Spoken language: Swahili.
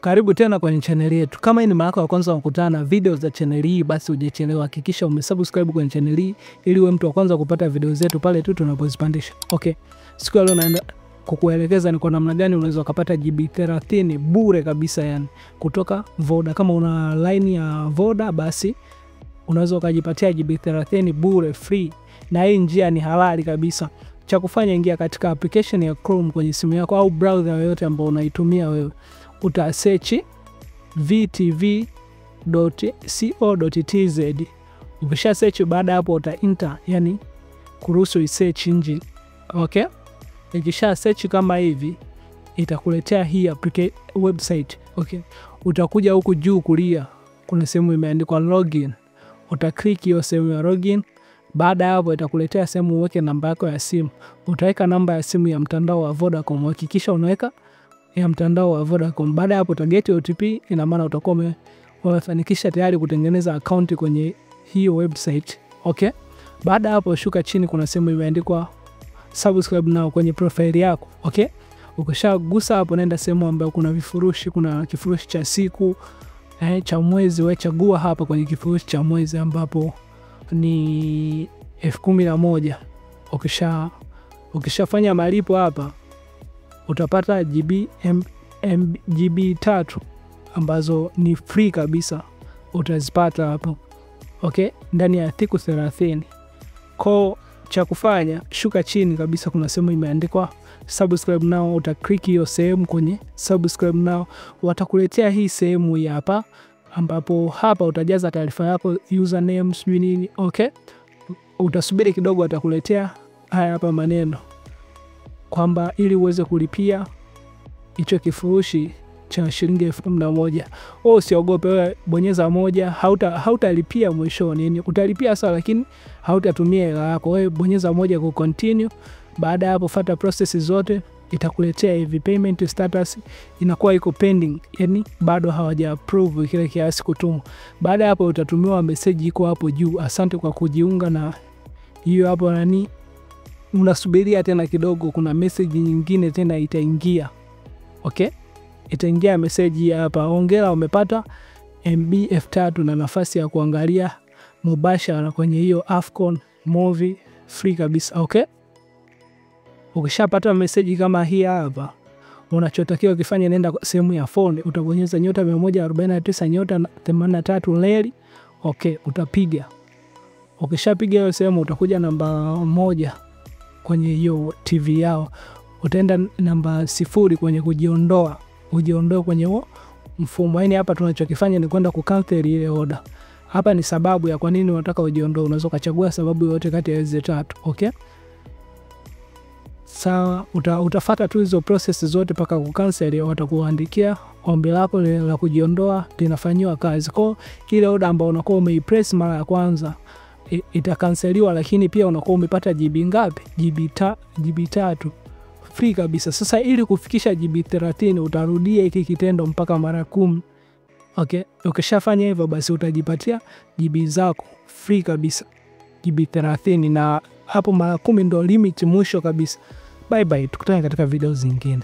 Karibu tena kwenye channel yetu. Kama hii ni mara yako ya kwanza kukutana na video za channel hii, basi hujachelewa, hakikisha umesubscribe kwenye channel hii ili uwe mtu wa kwanza kupata video zetu pale tu tunapozipandisha. Okay. Siku ya leo naenda kukuelekeza ni kwa namna gani unaweza kupata GB 30 bure kabisa, yani kutoka Voda. Kama una line ya Voda, basi unaweza kujipatia GB 30 bure free, na hii njia ni halali kabisa. Cha kufanya, ingia katika application ya Chrome kwenye simu yako au browser yoyote ambayo unaitumia wewe. Uta search vtv.co.tz. Ukisha search, baada hapo uta enter, yani kuruhusu search engine. Okay? Ukisha search kama hivi, itakuletea hii website. Okay? Utakuja huku juu kulia, kuna sehemu imeandikwa login. Uta click hiyo sehemu ya login. Baada hapo itakuletea sehemu uweke namba yako ya simu. Utaweka namba ya simu ya mtandao wa Vodacom. Hakikisha unaweka ya mtandao wa Vodacom. Baada hapo utageti OTP, ina maana utakuwa umefanikisha tayari kutengeneza account kwenye hiyo website. Okay? Baada hapo shuka chini, kuna sehemu imeandikwa subscribe now kwenye profile yako. Okay? Ukishagusa hapo, nenda sehemu ambayo kuna vifurushi, kuna kifurushi cha siku, cha mwezi. Wewe chagua hapa kwenye kifurushi cha mwezi ambapo ni 11,000. Ukishafanya malipo hapa, utapata GB 3 ambazo ni free kabisa, utazipata hapo. Okay, ndani ya siku 30. Kwa cha kufanya, shuka chini kabisa, kuna sehemu imeandikwa subscribe now. Uta click hiyo sehemu kwenye subscribe now, watakuletea hii sehemu hapa ambapo hapa utajaza taarifa yako, username, sijui nini. Okay, utasubiri kidogo, atakuletea haya hapa maneno kwamba ili uweze kulipia hicho kifurushi cha shilingi 11,000. Wewe usiogope, wewe bonyeza moja, hautalipia mwishoni. Utalipia sawa, lakini hautatumia hela yako. Wewe bonyeza moja ku continue. Baada hapo fuata process zote, itakuletea hivi payment status inakuwa iko pending, yani bado hawaja approve kile kiasi kutumwa. Baada hapo utatumiwa message iko hapo juu, asante kwa kujiunga na hiyo hapo nani. Unasubiria tena kidogo, kuna message nyingine tena itaingia. Okay? Itaingia message hapa, hongera umepata MB 3 na nafasi ya kuangalia mubashara kwenye hiyo Afcon movie free kabisa. Okay? Ukishapata message kama hii hapa, unachotakiwa kufanya, nenda sehemu ya phone, utabonyeza *149*83 . Okay, utapiga. Ukishapiga hiyo sehemu, utakuja namba 1 kwenye hiyo TV yao. Utaenda namba 0 kwenye kujiondoa. Ujiondoe kwenye huo mfumo. Yaani hapa tunachokifanya ni kwenda kucancel ile order. Hapa ni sababu ya kwa nini unataka ujiondoe. Unaweza kuchagua sababu yote kati ya hizo 3. Okay? Sawa, utafuata tu hizo process zote paka kucancel. Watakuandikia ombi lako la kujiondoa linafanywa kazi. Kwa ile order ambayo unakuwa umeipress mara ya kwanza itakanseliwa, lakini pia unakuwa umepata GB ngapi? GB 3 free kabisa. Sasa ili kufikisha GB 30 utarudia hiki kitendo mpaka mara 10. Okay, ukishafanya hivyo basi utajipatia GB zako free kabisa, GB 30, na hapo mara 10 ndo limit mwisho kabisa. Bye bye, tukutane katika video zingine.